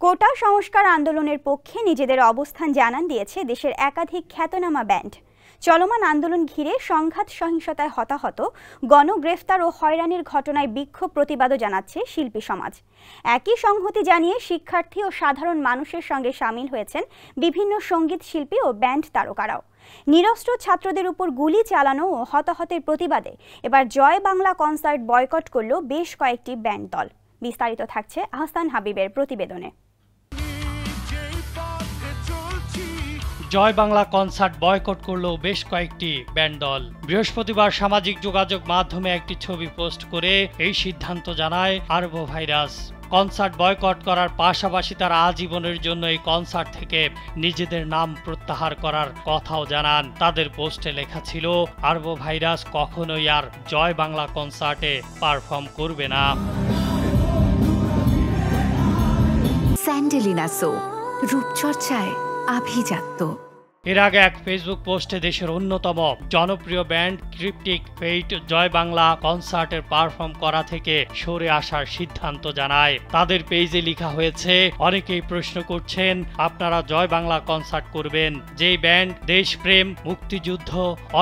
কোটা সংস্কার আন্দোলনের পক্ষে নিজেদের অবস্থান জানান দিয়েছে দেশের একাধিক খ্যাতনামা ব্যান্ড। চলমান আন্দোলন ঘিরে সংঘাত সহিংসতায় হতাহত, গণগ্রেফতার ও হয়রানির ঘটনায় বিক্ষোভ প্রতিবাদও জানাচ্ছে শিল্পী সমাজ। একই সংহতি জানিয়ে শিক্ষার্থী ও সাধারণ মানুষের সঙ্গে সামিল হয়েছেন বিভিন্ন সঙ্গীত শিল্পী ও ব্যান্ড তারকারাও। নিরস্ত্র ছাত্রদের উপর গুলি চালানো ও হতাহতের প্রতিবাদে এবার জয় বাংলা কনসার্ট বয়কট করল বেশ কয়েকটি ব্যান্ড দল। বিস্তারিত থাকছে আহসান হাবিবের প্রতিবেদনে। জয় বাংলা কনসার্ট বয়কট করল বেশ কয়েকটি ব্যান্ড দল। বৃহস্পতিবার সামাজিক যোগাযোগ মাধ্যমে একটি ছবি পোস্ট করে এই সিদ্ধান্ত জানায় আরবো ভাইরাস। কনসার্ট বয়কট করার পাশাপাশি তারা আজীবনের জন্য এই কনসার্ট থেকে নিজেদের নাম প্রত্যাহার করার কথাও জানান। তাদের পোস্টে লেখা ছিল, আরবো ভাইরাস কখনোই আর জয় বাংলা কনসার্টে পারফর্ম করবে না। স্যান্ডেলিনা সো, রূপচর্চায় আভিজাত্য। এর আগে এক ফেসবুক পোস্টে দেশের অন্যতম জনপ্রিয় ব্যান্ড ক্রিপ্টিক ফেইট জয় বাংলা কনসার্টের পারফর্ম করা থেকে সরে আসার সিদ্ধান্ত জানায়। তাদের পেজে লেখা হয়েছে, অনেকেই প্রশ্ন করছেন আপনারা জয় বাংলা কনসার্ট করবেন। যেই ব্যান্ড দেশপ্রেম, মুক্তিযুদ্ধ,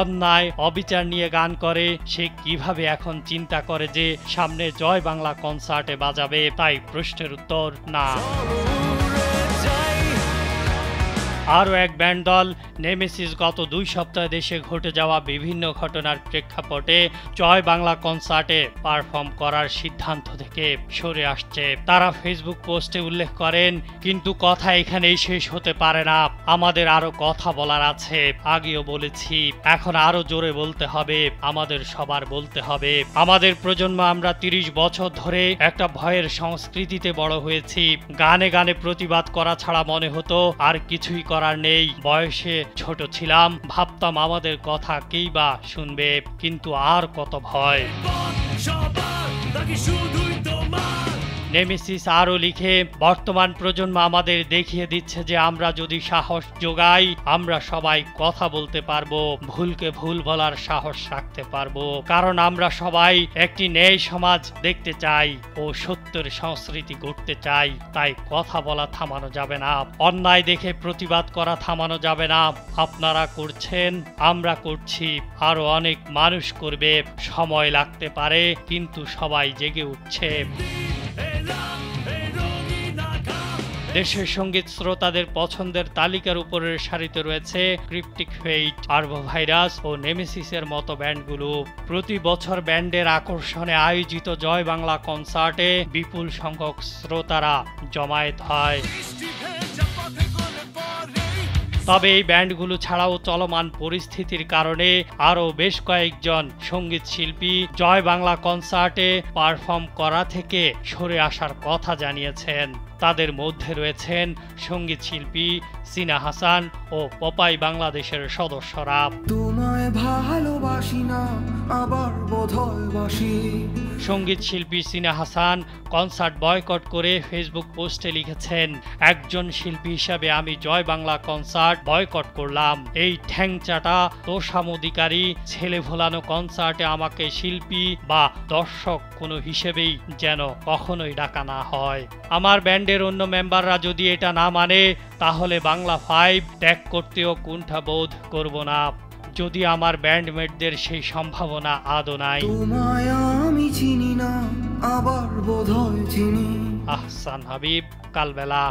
অন্যায়, অবিচার নিয়ে গান করে, সে কিভাবে এখন চিন্তা করে যে সামনে জয় বাংলা কনসার্টে বাজাবে? তাই প্রশ্নের উত্তর না। আরও এক ব্যান্ড দল নেমেসিস গত 2 সপ্তাহ দেশে ঘটে যাওয়া বিভিন্ন ঘটনার প্রেক্ষাপটে জয় বাংলা কনসার্টে পারফর্ম করার সিদ্ধান্ত থেকে সরে আসছে। তারা ফেসবুক পোস্টে উল্লেখ করেন, কিন্তু কথা এখানেই শেষ হতে পারে না, আমাদের আরো কথা বলার আছে। আগেও বলেছি, এখন আরো জোরে বলতে হবে, আমাদের সবার বলতে হবে। আমাদের প্রজন্ম, আমরা 30 বছর ধরে একটা ভয়ের সংস্কৃতিতে বড় হয়েছি। গানে গানে প্রতিবাদ করা ছাড়া মনে হতো আর কিছুই করার নেই। বয়সে ছোট ছিলাম, ভাবতাম আমাদের কথা কেই বা শুনবে, কিন্তু আর কত ভয়। নেমেসিস আরও লিখে, বর্তমান প্রজন্ম আমাদের দেখিয়ে দিচ্ছে যে আমরা যদি সাহস যোগাই, আমরা সবাই কথা বলতে পারবো, ভুলকে ভুল বলার সাহস রাখতে পারবো। কারণ আমরা সবাই একটি ন্যায় সমাজ দেখতে চাই ও সত্যের সংস্কৃতি গড়তে চাই। তাই কথা বলা থামানো যাবে না, অন্যায় দেখে প্রতিবাদ করা থামানো যাবে না। আপনারা করছেন, আমরা করছি, আরো অনেক মানুষ করবে। সময় লাগতে পারে, কিন্তু সবাই জেগে উঠছে। দেশের সঙ্গীত শ্রোতাদের পছন্দের তালিকার উপরের সারিতে রয়েছে ক্রিপ্টিক ফেইট, আরবো ভাইরাস ও নেমেসিসের মতো ব্যান্ডগুলো। প্রতি বছর ব্যান্ডের আকর্ষণে আয়োজিত জয় বাংলা কনসার্টে বিপুল সংখ্যক শ্রোতারা জমায়েত হয়। তবে এই ব্যান্ডগুলো ছাড়াও চলমান পরিস্থিতির কারণে আরও বেশ কয়েকজন সঙ্গীত শিল্পী জয় বাংলা কনসার্টে পারফর্ম করা থেকে সরে আসার কথা জানিয়েছেন। তাদের মধ্যে রয়েছেন সঙ্গীত শিল্পী সিনা হাসান ও পপাই বাংলাদেশের সদস্যরা। সঙ্গীত শিল্পী সিনা হাসান কনসার্ট বয়কট করে ফেসবুক পোস্টে লিখেছেন, একজন শিল্পী হিসাবে আমি জয় বাংলা কনসার্ট বয়কট করলাম। এই ঠ্যাংচাটা তোষামোদিকারী ছেলে ভোলানো কনসার্টে আমাকে শিল্পী বা দর্শক কোনো হিসেবেই যেন কখনোই ডাকা না হয়। আমার ব্যান্ডের অন্য মেম্বাররা যদি এটা না মানে, তাহলে বাংলা 5 ত্যাগ করতেও কুণ্ঠাবোধ করব না, যদি আমার ব্যান্ডমেটদের সেই সম্ভাবনা আদৌ নাই। আহসান হাবিব, কালবেলা।